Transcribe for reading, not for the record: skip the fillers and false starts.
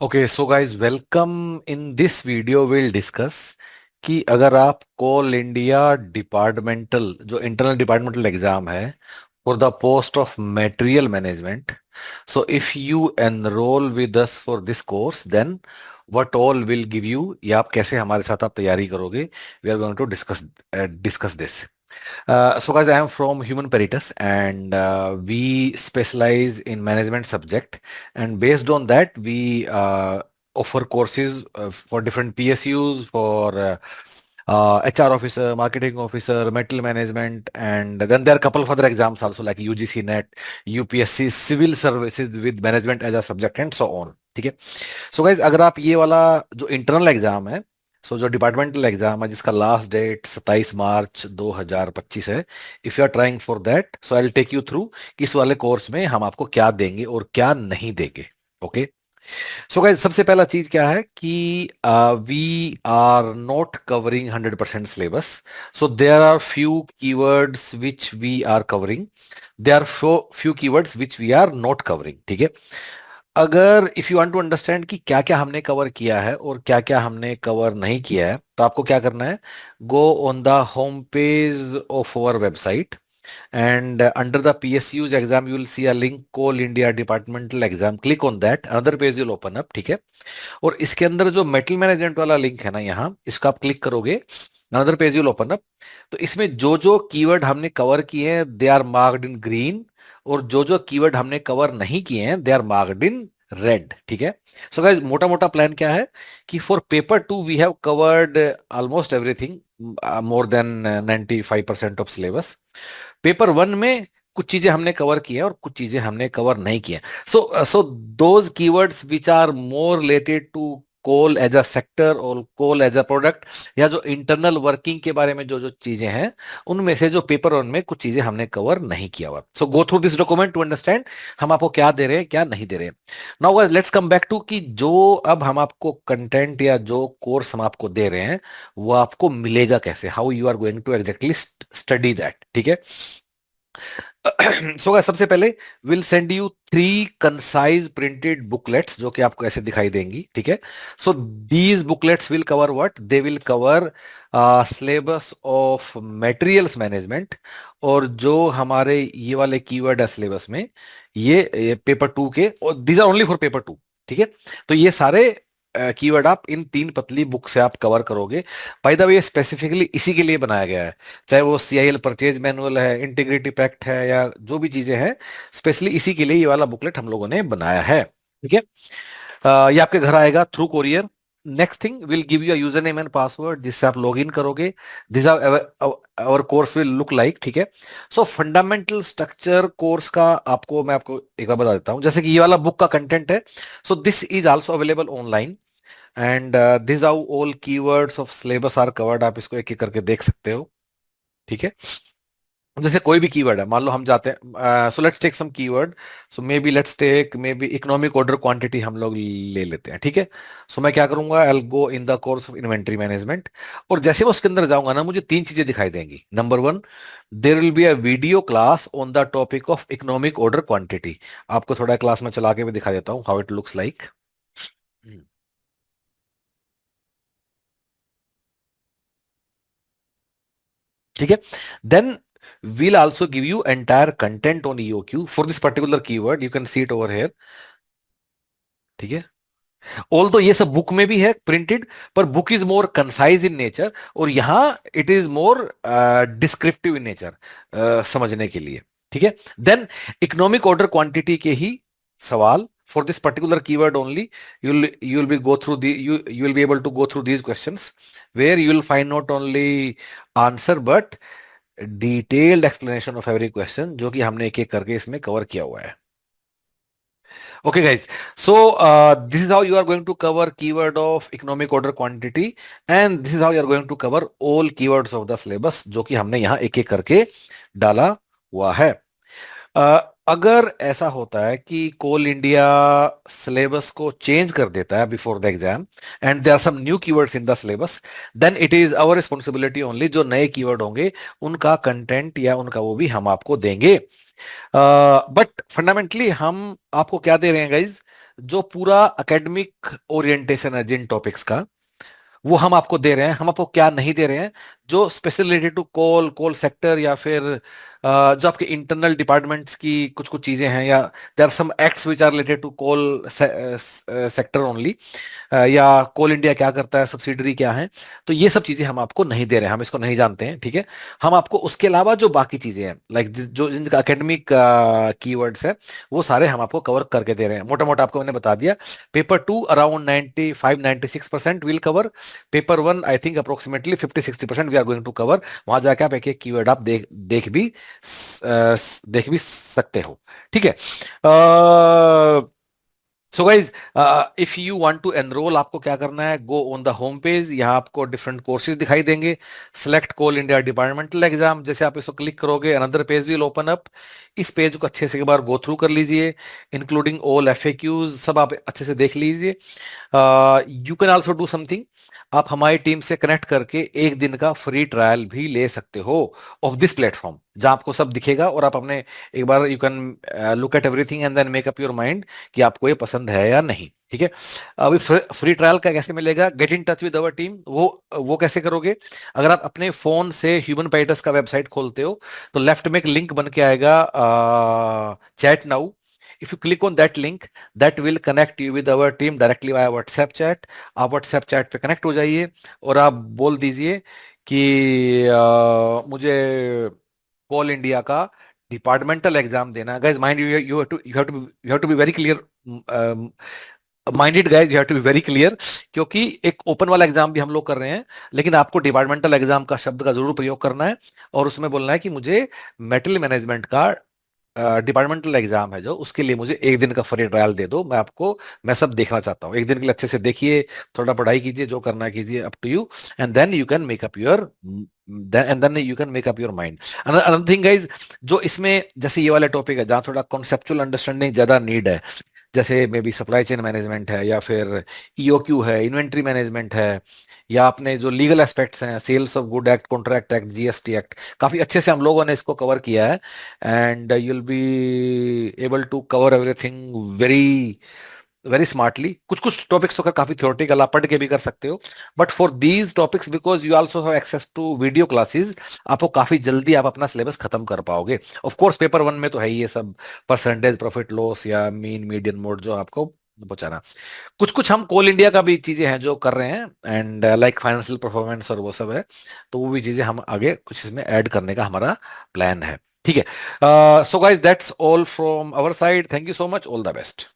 Okay so guys welcome. In this video will discuss कि अगर आप कोल इंडिया डिपार्टमेंटल जो इंटरनल डिपार्टमेंटल एग्जाम है for the post of material management, so if you enroll with us for this course then what all will give you, या आप कैसे हमारे साथ आप तैयारी करोगे, we are going to discuss this. So guys, I am from Human Peritus and we specialize in management subject, and based on that we offer courses for different PSUs for HR officer, marketing officer, metal management, and then there are a couple of other exams also like UGC NET, UPSC, civil services with management as a subject and so on. ठीक है. So guys अगर आप ये वाला जो internal exam है, जो departmental exam है जिसका लास्ट डेट 27 मार्च 2025 है, if you are trying for that, so I will take you through कि इस वाले कोर्स में हम आपको क्या देंगे और क्या नहीं देंगे. ओके. सो गाइज सबसे पहला चीज क्या है कि we are not covering 100% syllabus. So there are few keywords which we are covering, there are few keywords which we are not covering. ठीक है. अगर if you want to understand कि क्या क्या हमने कवर किया है और क्या क्या हमने कवर नहीं किया है, तो आपको क्या करना है, go on the home page of our website and under the PSU's exam you will see a link Coal India Departmental Exam. Click on that, another page will open up. ठीक है. और इसके अंदर जो मेटल मैनेजमेंट वाला link है ना, यहाँ इसको आप क्लिक करोगे, another page will open up. तो इसमें जो जो कीवर्ड हमने कवर किए हैं they are marked in green, और जो जो कीवर्ड हमने कवर नहीं किए हैं they are marked in red. ठीक है. सो गाइस मोटा मोटा प्लान क्या है कि for paper 2 we have covered almost everything, more than 95% of syllabus. Paper 1 में कुछ चीजें हमने कवर की है और कुछ चीजें हमने कवर नहीं की है. So those keywords which are more related to coal as a sector और कोल एज अ प्रोडक्ट, या जो इंटरनल वर्किंग के बारे में जो जो चीजें हैं, उनमें से जो पेपर 1 में कुछ चीजें हमने कवर नहीं किया हुआ. So go through this document to understand हम आपको क्या दे रहे हैं क्या नहीं दे रहे हैं. Now guys let's come back to कि जो अब हम आपको कंटेंट या जो कोर्स हम आपको दे रहे हैं वो आपको मिलेगा कैसे, how you are going to exactly study that. ठीक है. सो सबसे पहले will send you 3 concise printed booklets जो कि आपको ऐसे दिखाई देंगी. ठीक है. So these booklets will cover what, they will cover syllabus of materials management, और जो हमारे ये वाले कीवर्ड है सिलेबस में, ये पेपर 2 के, और these are only for paper 2. ठीक है. तो ये सारे कीवर्ड आप इन 3 पतली बुक से आप कवर करोगे. बाय द वे ये स्पेसिफिकली इसी के लिए बनाया गया है, चाहे वो CIL परचेज मैनुअल है, इंटीग्रिटी पैक्ट है, या जो भी चीजें हैं, स्पेशली इसी के लिए ये वाला बुकलेट हम लोगों ने बनाया है. ठीक है. ये आपके घर आएगा through courier. Next thing will give you user name and password जिससे आप लॉग इन करोगे. This our course will look like. ठीक है. सो फंडामेंटल स्ट्रक्चर कोर्स का मैं आपको एक बार बता देता हूं, जैसे कि ये वाला बुक का कंटेंट है. So this is also available online, and this how all keywords of syllabus are covered. आप इसको एक एक करके देख सकते हो. ठीक है. जैसे कोई भी कीवर्ड है, मान लो हम जाते हैं, so let's take some keyword. So maybe let's take maybe economic order quantity हम लोग ले लेते हैं. ठीक है. सो मैं क्या करूंगा, I will go in the course of inventory management, और जैसे मैं उसके अंदर जाऊंगा ना, मुझे 3 चीजें दिखाई देंगी. Number 1, there will be a video class on the topic of economic order quantity. आपको थोड़ा क्लास में चला के भी दिखा देता हूँ हाउ इट लुक्स लाइक. ठीक है. Then we'll also give you entire content on EOQ for this particular keyword. You can see it over here. ठीक है. ऑल तो ये सब बुक में भी है प्रिंटेड, पर book is more concise in nature, और यहां it is more descriptive in nature, समझने के लिए. ठीक है. देन इकोनॉमिक ऑर्डर क्वांटिटी के ही सवाल for this particular keyword only, you'll be go through the you will be able to go through these questions where you will find not only answer but detailed explanation of every question, जो कि हमने एक एक करके इसमें cover किया हुआ है. Okay guys, so this is how you are going to cover keyword of economic order quantity, and this is how you are going to cover all keywords of the syllabus, जो कि हमने यहां एक एक करके डाला हुआ है. अगर ऐसा होता है कि कोल इंडिया सिलेबस को चेंज कर देता है before the exam, and there are some new keywords in the syllabus, then it is our responsibility only, जो नए कीवर्ड होंगे उनका कंटेंट या उनका वो भी हम आपको देंगे. बट फंडामेंटली हम आपको क्या दे रहे हैं गाइज, जो पूरा एकेडमिक ओरिएंटेशन है जिन टॉपिक्स का, वो हम आपको दे रहे हैं। हम आपको क्या नहीं दे रहे हैं, जो special related to coal coal sector, या फिर जो आपके इंटरनल डिपार्टमेंट्स की कुछ कुछ चीजें हैं, या there are some acts which are related to coal sector only, या कोल इंडिया क्या करता है, सब्सिडरी क्या है, तो ये सब चीजें हम आपको नहीं दे रहे हैं, हम इसको नहीं जानते हैं, ठीक है। हम आपको उसके अलावा जो बाकी चीजें हैं, लाइक जो जिनका एकेडमिक कीवर्ड्स है, वो सारे हम आपको कवर करके दे रहे हैं। मोटा मोटा आपको मैंने बता दिया, paper two around 95-96% will cover, paper one I think approximately 50-60% we are going to cover. वहां जाके आप एक एक कीवर्ड आप देख भी सकते हो, ठीक है। So guys, if you want to enroll, आपको क्या करना है, go on the home page, यहाँ आपको डिफरेंट कोर्सेज दिखाई देंगे। Select Coal India departmental exam, जैसे आप इसको क्लिक करोगे another page will open up. इस पेज को अच्छे से एक बार गो थ्रू कर लीजिए, इंक्लूडिंग ऑल एफएक्यूज, सब आप अच्छे से देख लीजिए। You can also do something, आप हमारी टीम से कनेक्ट करके एक दिन का फ्री ट्रायल भी ले सकते हो ऑफ दिस प्लेटफॉर्म, जहां आपको सब दिखेगा और आप अपने एक बार you can look at everything and then make up your mind कि आपको ये पसंद है या नहीं, ठीक है। अभी फ्री ट्रायल का कैसे मिलेगा, get in touch with our team, वो कैसे करोगे, अगर आप अपने फोन से ह्यूमन पैटर्स का वेबसाइट खोलते हो, तो लेफ्ट में एक लिंक बन के आएगा, chat now. If you click on that link, that will connect you with our team directly via WhatsApp chat. आप WhatsApp chat पे कनेक्ट हो जाइए और आप बोल दीजिए कि मुझे कोल इंडिया का डिपार्टमेंटल एग्जाम देना है। Guys mind you you have to be very clear, minded guys, you have to be very clear, क्योंकि एक ओपन वाला एग्जाम भी हम लोग कर रहे हैं, लेकिन आपको डिपार्टमेंटल एग्जाम का शब्द का जरूर प्रयोग करना है, और उसमें बोलना है कि मुझे मेटल मैनेजमेंट का डिपार्टमेंटल एग्जाम है जो, उसके लिए मुझे एक दिन का फ्री ट्रायल दे दो, मैं सब देखना चाहता हूँ। एक दिन के लिए अच्छे से देखिए, थोड़ा पढ़ाई कीजिए, जो करना है कीजिए, up to you, and then you can make up your mind. Another thing guys, जो इसमें जैसे ये वाला टॉपिक है जहाँ थोड़ा कॉन्सेप्चुअल अंडरस्टैंडिंग ज्यादा नीड है, जैसे may be supply chain management है, या फिर ईओक्यू है, इन्वेंट्री मैनेजमेंट है, या आपने जो लीगल एस्पेक्ट्स हैं, sales of good act, contract act, GST act, काफी अच्छे से हम लोगों ने इसको कवर किया है, and you will be able to cover everything very very smartly. कुछ कुछ टॉपिक्स तो काफी थ्योरेटिकल, आप पढ़ के भी कर सकते हो, but for these topics because you also have access to video classes, आपको काफी जल्दी आप अपना सिलेबस खत्म कर पाओगे। ऑफ कोर्स पेपर वन में तो है ही ये सब, परसेंटेज, प्रॉफिट लॉस, या मीन मीडियन मोड, जो आपको पहुंचाना। कुछ कुछ हम कोल इंडिया का भी चीजें हैं जो कर रहे हैं, एंड लाइक फाइनेंशियल परफॉर्मेंस और वो सब है, तो वो भी चीजें हम आगे कुछ इसमें ऐड करने का हमारा प्लान है, ठीक है। So guys that's all from our side, thank you so much, all the best.